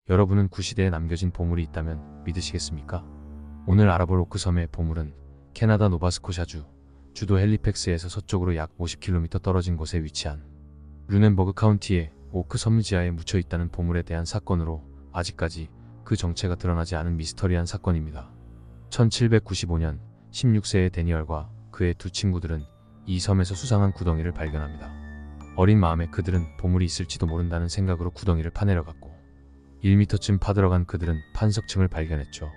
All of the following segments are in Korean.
여러분은 구시대에 남겨진 보물이 있다면 믿으시겠습니까? 오늘 알아볼 오크 섬의 보물은 캐나다 노바스코샤주 주도 헬리팩스에서 서쪽으로 약 50km 떨어진 곳에 위치한 류넨버그 카운티의 오크 섬지하에 묻혀 있다는 보물에 대한 사건으로 아직까지 그 정체가 드러나지 않은 미스터리한 사건입니다. 1795년 16세의 데니얼과 그의 두 친구들은 이 섬에서 수상한 구덩이를 발견합니다. 어린 마음에 그들은 보물이 있을지도 모른다는 생각으로 구덩이를 파내려갔고 1m쯤 파들어간 그들은 판석층을 발견했죠.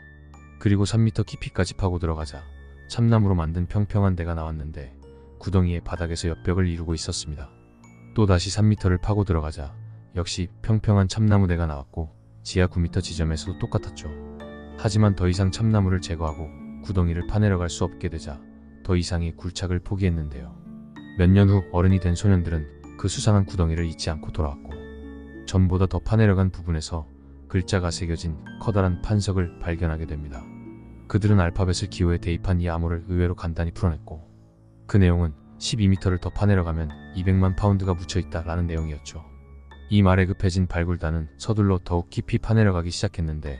그리고 3m 깊이까지 파고 들어가자 참나무로 만든 평평한 대가 나왔는데 구덩이의 바닥에서 옆벽을 이루고 있었습니다. 또다시 3m를 파고 들어가자 역시 평평한 참나무대가 나왔고 지하 9m 지점에서도 똑같았죠. 하지만 더 이상 참나무를 제거하고 구덩이를 파내려갈 수 없게 되자 더 이상의 굴착을 포기했는데요. 몇 년 후 어른이 된 소년들은 그 수상한 구덩이를 잊지 않고 돌아왔고 전보다 더 파내려간 부분에서 글자가 새겨진 커다란 판석을 발견하게 됩니다. 그들은 알파벳을 기호에 대입한 이 암호를 의외로 간단히 풀어냈고 그 내용은 12m를 더 파내려가면 200만 파운드가 묻혀있다 라는 내용이었죠. 이 말에 급해진 발굴단은 서둘러 더욱 깊이 파내려가기 시작했는데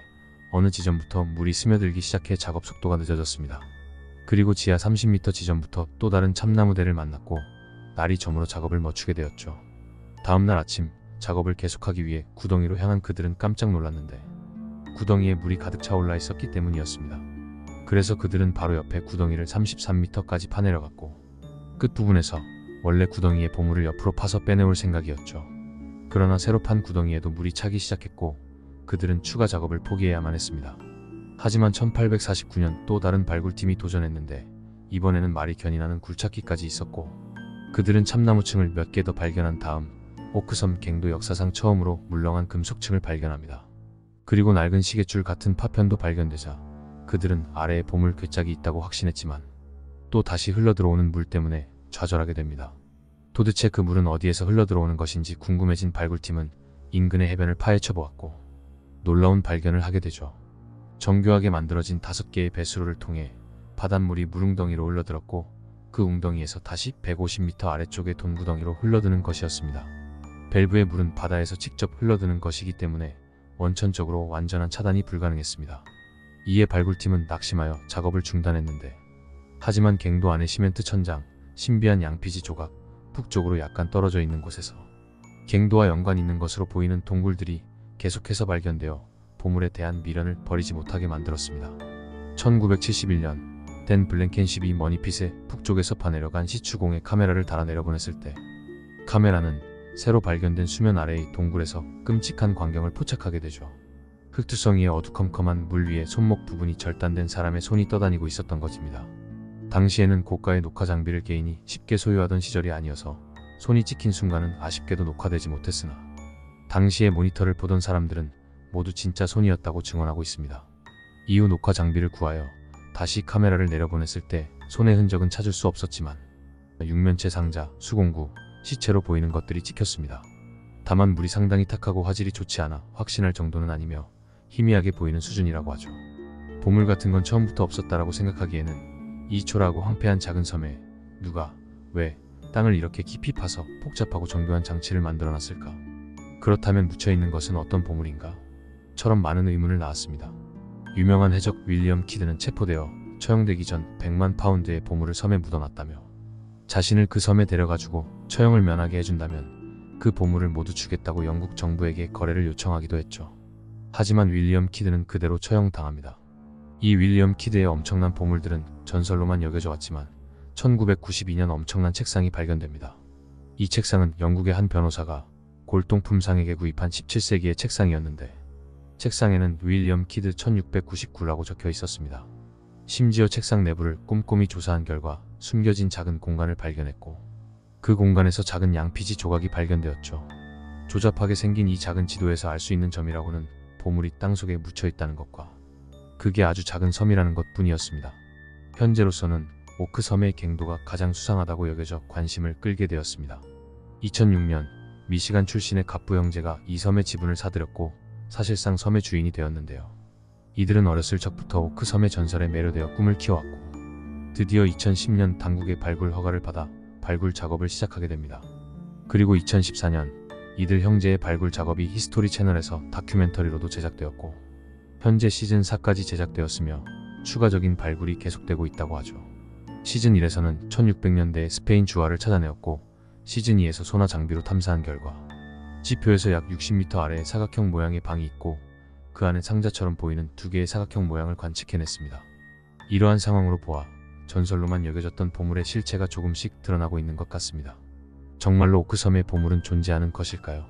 어느 지점부터 물이 스며들기 시작해 작업 속도가 늦어졌습니다. 그리고 지하 30m 지점부터 또 다른 참나무대를 만났고 날이 저물어 작업을 멈추게 되었죠. 다음날 아침 작업을 계속하기 위해 구덩이로 향한 그들은 깜짝 놀랐는데 구덩이에 물이 가득 차올라 있었기 때문이었습니다. 그래서 그들은 바로 옆에 구덩이를 33m까지 파내려갔고 끝부분에서 원래 구덩이의 보물을 옆으로 파서 빼내올 생각이었죠. 그러나 새로 판 구덩이에도 물이 차기 시작했고 그들은 추가 작업을 포기해야만 했습니다. 하지만 1849년 또 다른 발굴팀이 도전했는데 이번에는 말이 견인하는 굴착기까지 있었고 그들은 참나무층을 몇 개 더 발견한 다음 오크섬 갱도 역사상 처음으로 물렁한 금속층을 발견합니다. 그리고 낡은 시계줄 같은 파편도 발견되자 그들은 아래에 보물 괴짝이 있다고 확신했지만 또 다시 흘러들어오는 물 때문에 좌절하게 됩니다. 도대체 그 물은 어디에서 흘러들어오는 것인지 궁금해진 발굴팀은 인근의 해변을 파헤쳐 보았고 놀라운 발견을 하게 되죠. 정교하게 만들어진 5개의 배수로를 통해 바닷물이 물웅덩이로 흘러들었고 그 웅덩이에서 다시 150m 아래쪽의 돈구덩이로 흘러드는 것이었습니다. 밸브의 물은 바다에서 직접 흘러드는 것이기 때문에 원천적으로 완전한 차단이 불가능했습니다. 이에 발굴팀은 낙심하여 작업을 중단했는데 하지만 갱도 안의 시멘트 천장, 신비한 양피지 조각, 북쪽으로 약간 떨어져 있는 곳에서 갱도와 연관 있는 것으로 보이는 동굴들이 계속해서 발견되어 보물에 대한 미련을 버리지 못하게 만들었습니다. 1971년 댄 블랭켄십이 머니핏의 북쪽에서 파내려간 시추공에 카메라를 달아 내려보냈을 때 카메라는 새로 발견된 수면 아래의 동굴에서 끔찍한 광경을 포착하게 되죠. 흙투성이의 어두컴컴한 물 위에 손목 부분이 절단된 사람의 손이 떠다니고 있었던 것입니다. 당시에는 고가의 녹화 장비를 개인이 쉽게 소유하던 시절이 아니어서 손이 찍힌 순간은 아쉽게도 녹화되지 못했으나 당시의 모니터를 보던 사람들은 모두 진짜 손이었다고 증언하고 있습니다. 이후 녹화 장비를 구하여 다시 카메라를 내려보냈을 때 손의 흔적은 찾을 수 없었지만 육면체 상자, 수공구, 시체로 보이는 것들이 찍혔습니다. 다만 물이 상당히 탁하고 화질이 좋지 않아 확신할 정도는 아니며 희미하게 보이는 수준이라고 하죠. 보물 같은 건 처음부터 없었다라고 생각하기에는 이 초라하고 황폐한 작은 섬에 누가, 왜 땅을 이렇게 깊이 파서 복잡하고 정교한 장치를 만들어놨을까? 그렇다면 묻혀있는 것은 어떤 보물인가? 처럼 많은 의문을 낳았습니다. 유명한 해적 윌리엄 키드는 체포되어 처형되기 전 100만 파운드의 보물을 섬에 묻어놨다며 자신을 그 섬에 데려가주고 처형을 면하게 해준다면 그 보물을 모두 주겠다고 영국 정부에게 거래를 요청하기도 했죠. 하지만 윌리엄 키드는 그대로 처형당합니다. 이 윌리엄 키드의 엄청난 보물들은 전설로만 여겨져 왔지만 1992년 엄청난 책상이 발견됩니다. 이 책상은 영국의 한 변호사가 골동품상에게 구입한 17세기의 책상이었는데 책상에는 윌리엄 키드 1699라고 적혀 있었습니다. 심지어 책상 내부를 꼼꼼히 조사한 결과 숨겨진 작은 공간을 발견했고 그 공간에서 작은 양피지 조각이 발견되었죠. 조잡하게 생긴 이 작은 지도에서 알 수 있는 점이라고는 보물이 땅속에 묻혀 있다는 것과 그게 아주 작은 섬이라는 것 뿐이었습니다. 현재로서는 오크 섬의 갱도가 가장 수상하다고 여겨져 관심을 끌게 되었습니다. 2006년 미시간 출신의 갑부 형제가 이 섬의 지분을 사들였고 사실상 섬의 주인이 되었는데요. 이들은 어렸을 적부터 오크 섬의 전설에 매료되어 꿈을 키워왔고 드디어 2010년 당국의 발굴 허가를 받아 발굴 작업을 시작하게 됩니다. 그리고 2014년 이들 형제의 발굴 작업이 히스토리 채널에서 다큐멘터리로도 제작되었고 현재 시즌 4까지 제작되었으며 추가적인 발굴이 계속되고 있다고 하죠. 시즌 1에서는 1600년대 스페인 주화를 찾아내었고 시즌 2에서 소나 장비로 탐사한 결과 지표에서 약 60m 아래에 사각형 모양의 방이 있고 그 안에 상자처럼 보이는 두 개의 사각형 모양을 관측해냈습니다. 이러한 상황으로 보아 전설로만 여겨졌던 보물의 실체가 조금씩 드러나고 있는 것 같습니다. 정말로 오크섬의 보물은 존재하는 것일까요?